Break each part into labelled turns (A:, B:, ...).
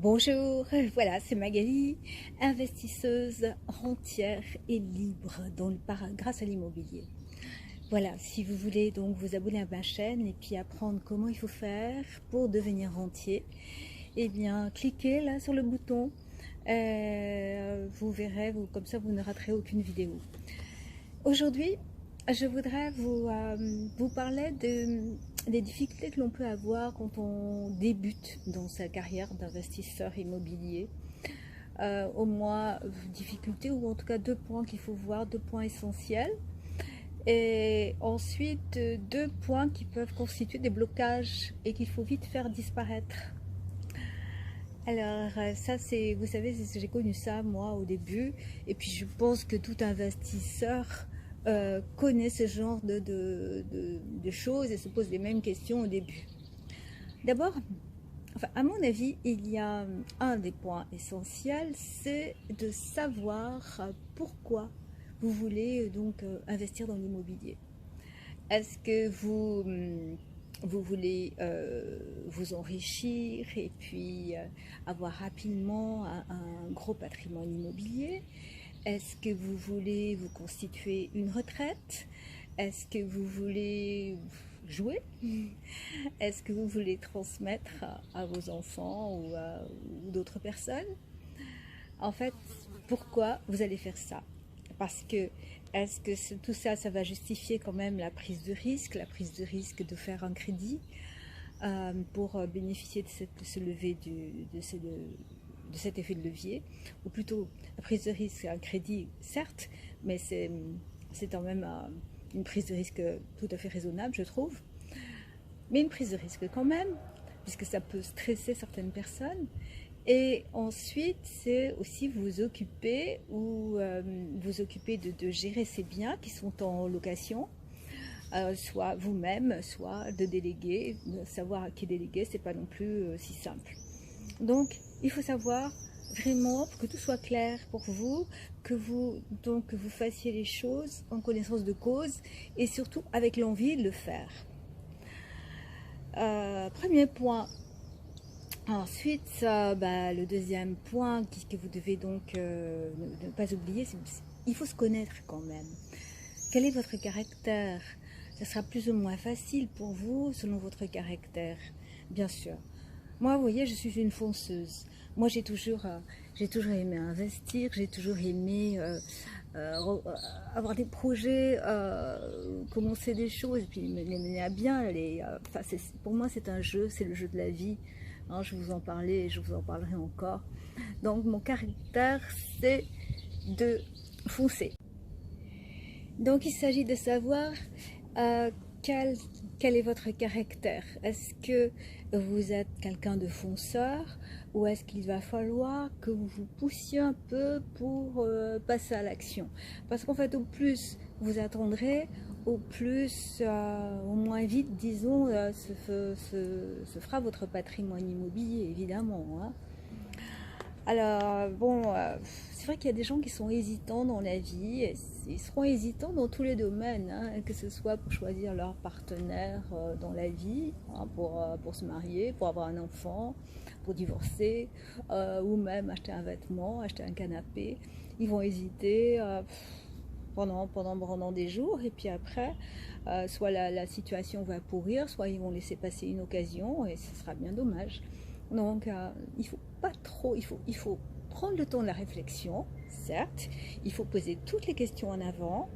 A: Bonjour, voilà, c'est Magali, investisseuse rentière et libre grâce à l'immobilier. Voilà, si vous voulez donc vous abonner à ma chaîne et puis apprendre comment il faut faire pour devenir rentier, eh bien cliquez là sur le bouton, vous verrez, comme ça vous ne raterez aucune vidéo. Aujourd'hui, je voudrais vous parler des difficultés que l'on peut avoir quand on débute dans sa carrière d'investisseur immobilier. Au moins, difficultés ou en tout cas 2 points qu'il faut voir, 2 points essentiels. Et ensuite, 2 points qui peuvent constituer des blocages et qu'il faut vite faire disparaître. Alors ça c'est, vous savez, j'ai connu ça moi au début et puis je pense que tout investisseur connaît ce genre de choses et se pose les mêmes questions au début. D'abord, enfin, à mon avis, il y a un des points essentiels, c'est de savoir pourquoi vous voulez donc investir dans l'immobilier. Est-ce que vous voulez vous enrichir et puis avoir rapidement un gros patrimoine immobilier? Est-ce que vous voulez vous constituer une retraite? Est-ce que vous voulez jouer? Est-ce que vous voulez transmettre à vos enfants ou d'autres personnes? En fait, pourquoi vous allez faire ça? Parce que est-ce que tout ça, ça va justifier quand même la prise de risque de faire un crédit pour bénéficier de ce levier, de cet effet de levier, ou plutôt la prise de risque, un crédit certes, mais c'est quand même une prise de risque tout à fait raisonnable, je trouve, mais une prise de risque quand même, puisque ça peut stresser certaines personnes. Et ensuite, c'est aussi vous occuper de gérer ces biens qui sont en location, soit vous-même, soit de déléguer. Savoir à qui déléguer, c'est pas non plus si simple. Donc, il faut savoir vraiment que tout soit clair pour vous, que vous fassiez les choses en connaissance de cause et surtout avec l'envie de le faire. Premier point. Ensuite, le deuxième point que vous devez donc ne pas oublier, c'est qu'il faut se connaître quand même. Quel est votre caractère? Ça sera plus ou moins facile pour vous selon votre caractère, bien sûr. Moi, vous voyez, je suis une fonceuse. Moi, j'ai toujours aimé investir, j'ai toujours aimé avoir des projets, commencer des choses, et puis les mener à bien. Pour moi, c'est un jeu, c'est le jeu de la vie. Hein, je vous en parlais et je vous en parlerai encore. Donc, mon caractère, c'est de foncer. Donc, il s'agit de savoir quel est votre caractère. Est-ce que vous êtes quelqu'un de fonceur ou est-ce qu'il va falloir que vous vous poussiez un peu pour passer à l'action? Parce qu'en fait, au plus vous attendrez, au moins vite, disons, se fera votre patrimoine immobilier, évidemment. Hein. Alors, bon, c'est vrai qu'il y a des gens qui sont hésitants dans la vie, et ils seront hésitants dans tous les domaines, hein, que ce soit pour choisir leur partenaire dans la vie, hein, pour se marier, pour avoir un enfant, pour divorcer, ou même acheter un vêtement, acheter un canapé. Ils vont hésiter pendant des jours, et puis après, soit la situation va pourrir, soit ils vont laisser passer une occasion, et ce sera bien dommage. Donc, il faut pas trop, il faut prendre le temps de la réflexion, certes, il faut poser toutes les questions en avant.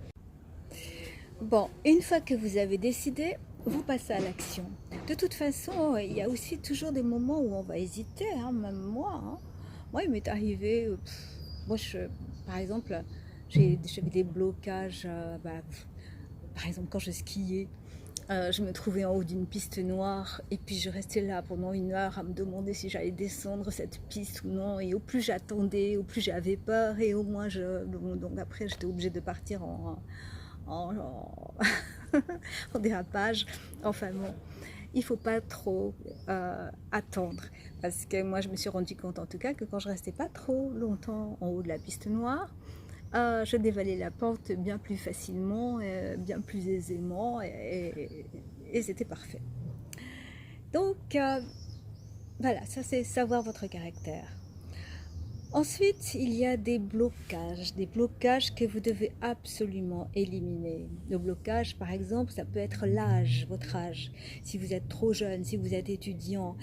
A: Bon, une fois que vous avez décidé, vous passez à l'action. De toute façon, il y a aussi toujours des moments où on va hésiter, hein, même moi. Hein. Moi, il m'est arrivé, par exemple, j'avais des blocages, par exemple quand je skiais. Je me trouvais en haut d'une piste noire et puis je restais là pendant 1 heure à me demander si j'allais descendre cette piste ou non. Et au plus j'attendais, au plus j'avais peur et au moins donc après j'étais obligée de partir en dérapage. Enfin bon, il ne faut pas trop attendre parce que moi je me suis rendu compte en tout cas que quand je restais pas trop longtemps en haut de la piste noire, je dévalais la pente bien plus facilement, bien plus aisément et c'était parfait. Donc, Voilà, ça c'est savoir votre caractère. Ensuite, il y a des blocages que vous devez absolument éliminer. Le blocage, par exemple, ça peut être l'âge, votre âge. Si vous êtes trop jeune, si vous êtes étudiant,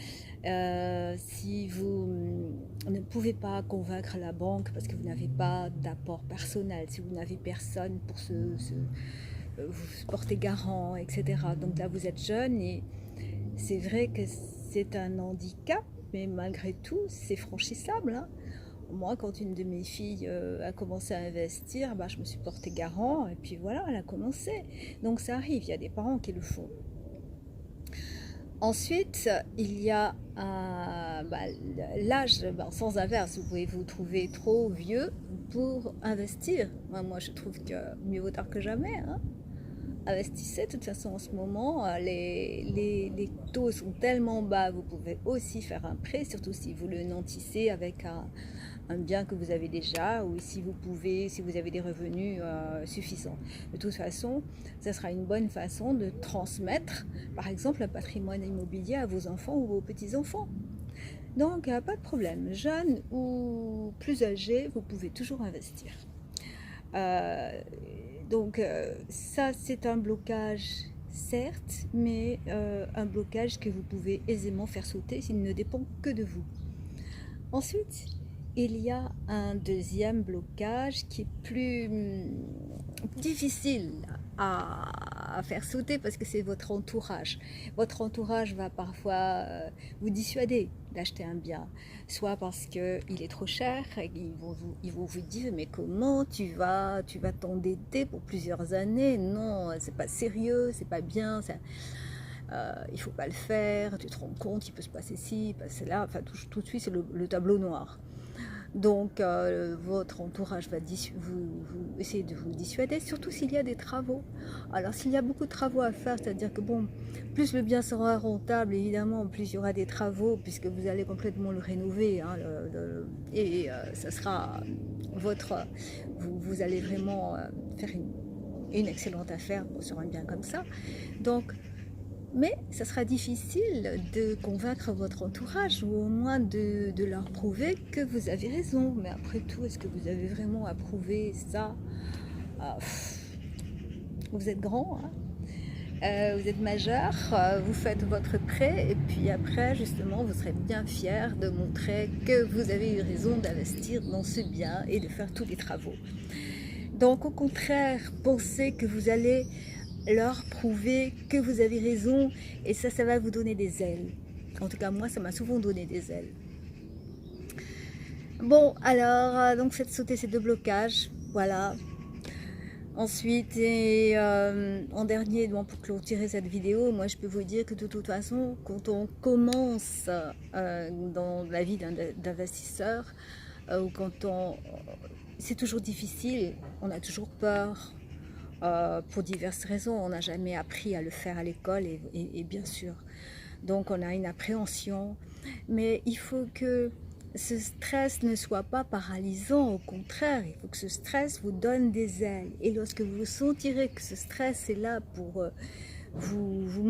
A: si vous ne pouvez pas convaincre la banque parce que vous n'avez pas d'apport personnel, si vous n'avez personne pour vous porter garant, etc. Donc là, vous êtes jeune et c'est vrai que c'est un handicap, mais malgré tout, c'est franchissable, hein. Moi, quand une de mes filles a commencé à investir, bah, je me suis portée garant et puis voilà, elle a commencé. Donc ça arrive, il y a des parents qui le font. Ensuite, il y a l'âge, sans inverse, vous pouvez vous trouver trop vieux pour investir. Moi, je trouve que mieux vaut tard que jamais, hein. Investissez, de toute façon en ce moment, les taux sont tellement bas, vous pouvez aussi faire un prêt, surtout si vous le nantissez avec un bien que vous avez déjà, ou si vous avez des revenus suffisants. De toute façon, ça sera une bonne façon de transmettre, par exemple, un patrimoine immobilier à vos enfants ou vos petits-enfants. Donc, pas de problème, jeune ou plus âgé, vous pouvez toujours investir. Donc ça c'est un blocage certes, mais un blocage que vous pouvez aisément faire sauter s'il ne dépend que de vous. Ensuite, il y a un deuxième blocage qui est plus difficile à faire sauter parce que c'est votre entourage. Votre entourage va parfois vous dissuader d'acheter un bien, soit parce qu'il est trop cher, et ils vont vous dire mais comment tu vas t'endetter pour plusieurs années, non, c'est pas sérieux, c'est pas bien, ça, il faut pas le faire, tu te rends compte, il peut se passer ci, passer là, enfin tout de suite c'est le tableau noir. Donc votre entourage va essayer de vous dissuader, surtout s'il y a des travaux. Alors s'il y a beaucoup de travaux à faire, c'est-à-dire que bon, plus le bien sera rentable, évidemment, plus il y aura des travaux, puisque vous allez complètement le rénover, hein, et ça sera vous allez vraiment faire une excellente affaire sur un bien comme ça. Donc, mais ça sera difficile de convaincre votre entourage ou au moins de leur prouver que vous avez raison. Mais après tout, est-ce que vous avez vraiment à prouver ça? Vous êtes grand, hein, vous êtes majeur, vous faites votre prêt et puis après, justement, vous serez bien fier de montrer que vous avez eu raison d'investir dans ce bien et de faire tous les travaux. Donc au contraire, pensez que vous allez leur prouver que vous avez raison et ça va vous donner des ailes. En tout cas, moi, ça m'a souvent donné des ailes. Bon, alors, donc faites sauter ces deux blocages, voilà. Ensuite, et en dernier, donc, pour clôturer cette vidéo, moi je peux vous dire que de toute façon, quand on commence dans la vie d'investisseur, ou c'est toujours difficile, on a toujours peur, pour diverses raisons, on n'a jamais appris à le faire à l'école et bien sûr, donc on a une appréhension, mais il faut que ce stress ne soit pas paralysant, au contraire, il faut que ce stress vous donne des ailes et lorsque vous sentirez que ce stress est là pour vous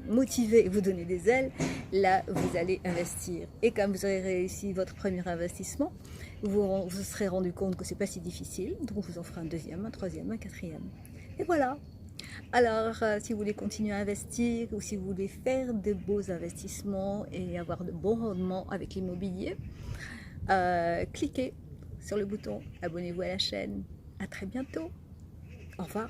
A: motiver et vous donner des ailes, là vous allez investir. Et quand vous aurez réussi votre premier investissement, vous serez rendu compte que c'est pas si difficile, donc vous en ferez un deuxième, un troisième, un quatrième. Et voilà. Alors, si vous voulez continuer à investir ou si vous voulez faire de beaux investissements et avoir de bons rendements avec l'immobilier, cliquez sur le bouton abonnez-vous à la chaîne. À très bientôt. Au revoir.